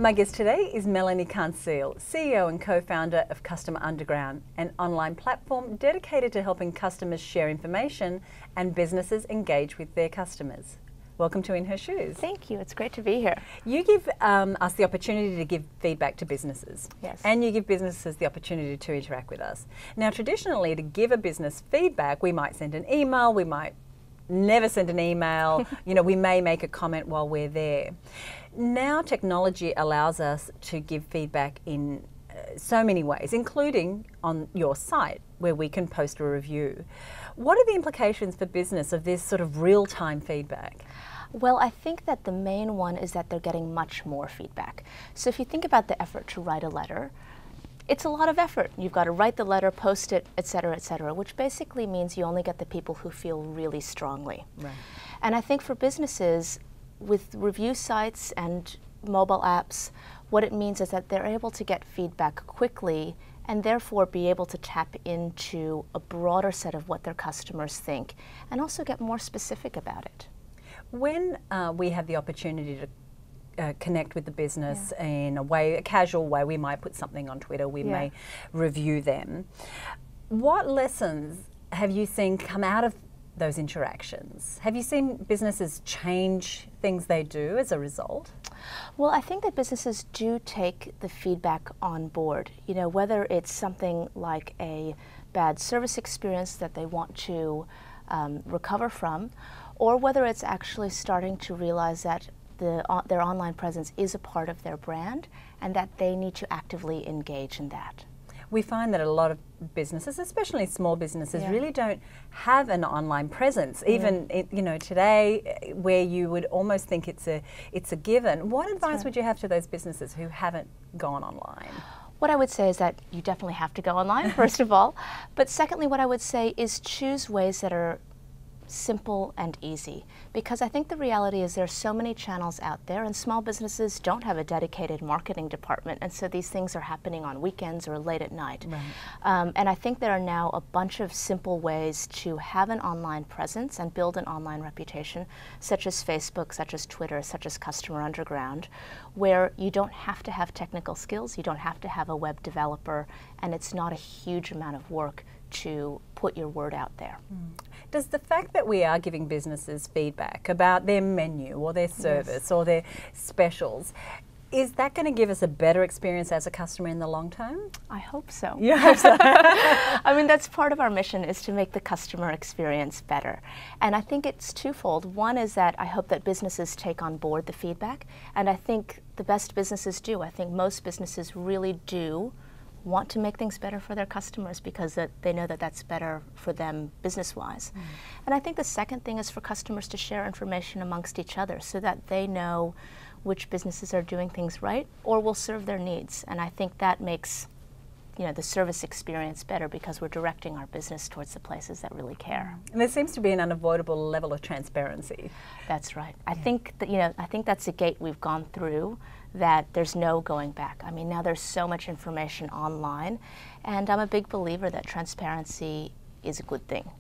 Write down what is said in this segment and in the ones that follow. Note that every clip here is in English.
My guest today is Melanie Kansil, CEO and co-founder of Customer Underground, an online platform dedicated to helping customers share information and businesses engage with their customers. Welcome to In Her Shoes. Thank you. It's great to be here. You give us the opportunity to give feedback to businesses. Yes. And you give businesses the opportunity to interact with us. Now, traditionally, to give a business feedback, we might send an email, we might never send an email, we may make a comment while we're there. Now technology allows us to give feedback in so many ways, including on your site where we can post a review. What are the implications for business of this sort of real-time feedback? Well, I think that the main one is that they're getting much more feedback. So if you think about the effort to write a letter, it's a lot of effort. You've got to write the letter, post it, et cetera, which basically means you only get the people who feel really strongly. Right. And I think for businesses, with review sites and mobile apps, what it means is that they're able to get feedback quickly and therefore be able to tap into a broader set of what their customers think and also get more specific about it. When we have the opportunity to connect with the business in a way, a casual way, we might put something on Twitter, we may review them. What lessons have you seen come out of those interactions? Have you seen businesses change things they do as a result? Well, I think that businesses do take the feedback on board. Whether it's something like a bad service experience that they want to recover from, or whether it's actually starting to realize that their online presence is a part of their brand and that they need to actively engage in that. We find that a lot of businesses, especially small businesses, really don't have an online presence. Even today, where you would almost think it's a given. What advice would you have to those businesses who haven't gone online? What I would say is that you definitely have to go online, first of all. But secondly, what I would say is choose ways that are simple and easy, because I think the reality is there are so many channels out there and small businesses don't have a dedicated marketing department, and so these things are happening on weekends or late at night. Right. And I think there are now a bunch of simple ways to have an online presence and build an online reputation, such as Facebook, such as Twitter, such as Customer Underground, where you don't have to have technical skills, you don't have to have a web developer, and it's not a huge amount of work to put your word out there. Does the fact that we are giving businesses feedback about their menu or their service or their specials, is that going to give us a better experience as a customer in the long term? I hope so. You hope so? I mean, that's part of our mission, is to make the customer experience better. And I think it's twofold. One is that I hope that businesses take on board the feedback, and I think the best businesses do. I think most businesses really do want to make things better for their customers because they know that that's better for them business-wise. And I think the second thing is for customers to share information amongst each other so that they know which businesses are doing things right or will serve their needs. And I think that makes the service experience better because we're directing our business towards the places that really care. And there seems to be an unavoidable level of transparency. That's right. I think that I think that's a gate we've gone through that there's no going back. I mean, now there's so much information online, and I'm a big believer that transparency is a good thing.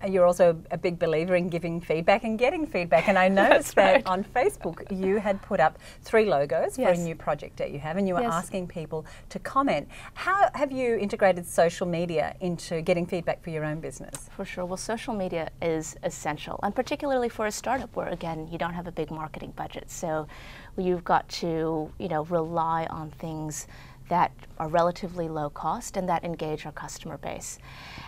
You're also a big believer in giving feedback and getting feedback, and I noticed that on Facebook you had put up 3 logos for a new project that you have, and you were asking people to comment. How have you integrated social media into getting feedback for your own business? For sure. Well, social media is essential, and particularly for a startup where, again, you don't have a big marketing budget. So you've got to, rely on things that are relatively low cost and that engage our customer base.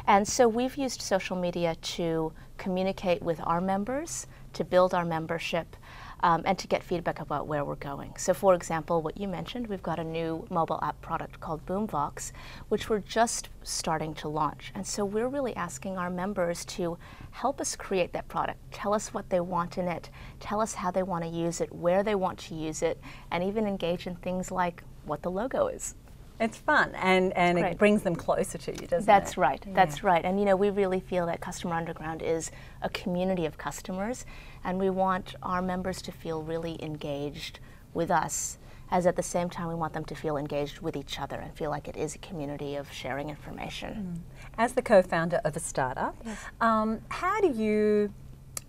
And so we've used social media to communicate with our members, to build our membership, and to get feedback about where we're going. So for example, what you mentioned, we've got a new mobile app product called Boomvox, which we're just starting to launch. And so we're really asking our members to help us create that product. Tell us what they want in it, tell us how they want to use it, where they want to use it, and even engage in things like what the logo is. It's fun, and it brings them closer to you, doesn't it? That's right, that's right. And we really feel that Customer Underground is a community of customers, and we want our members to feel really engaged with us, as at the same time we want them to feel engaged with each other and feel like it is a community of sharing information. As the co-founder of a startup, how do you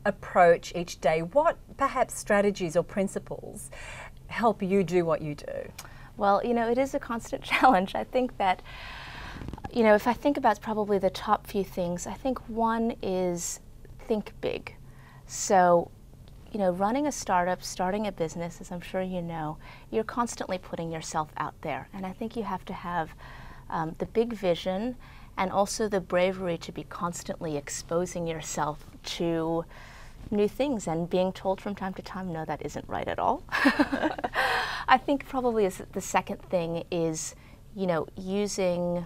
approach each day? What perhaps strategies or principles help you do what you do? Well, you know, it is a constant challenge. I think that, you know, if I think about probably the top few things, I think one is think big. So, you know, running a startup, starting a business, as I'm sure you know, you're constantly putting yourself out there. And I think you have to have the big vision and also the bravery to be constantly exposing yourself to new things and being told from time to time, no, that isn't right at all. I think probably the second thing is, you know, using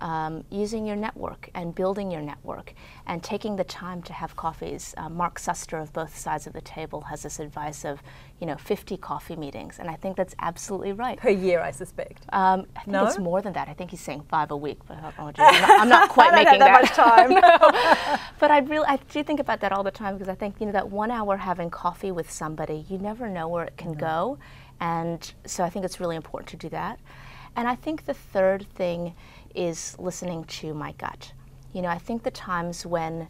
your network and building your network and taking the time to have coffees. Mark Suster of Both Sides of the Table has this advice of, you know, 50 coffee meetings, and I think that's absolutely right. Per year, I suspect. I think it's more than that. I think he's saying 5 a week, but I'm not quite making that much time. No. But I do think about that all the time, because I think, you know, that 1 hour having coffee with somebody, you never know where it can go, and so I think it's really important to do that. And I think the third thing is listening to my gut. You know, I think the times when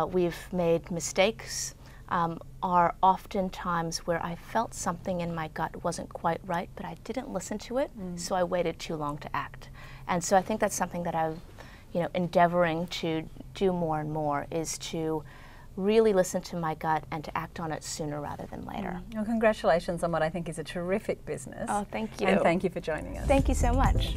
we've made mistakes are often times where I felt something in my gut wasn't quite right, but I didn't listen to it, so I waited too long to act. And so I think that's something that I'm, you know, endeavoring to do more and more, is to really listen to my gut and to act on it sooner rather than later. Well, congratulations on what I think is a terrific business. Oh, thank you. And thank you for joining us. Thank you so much.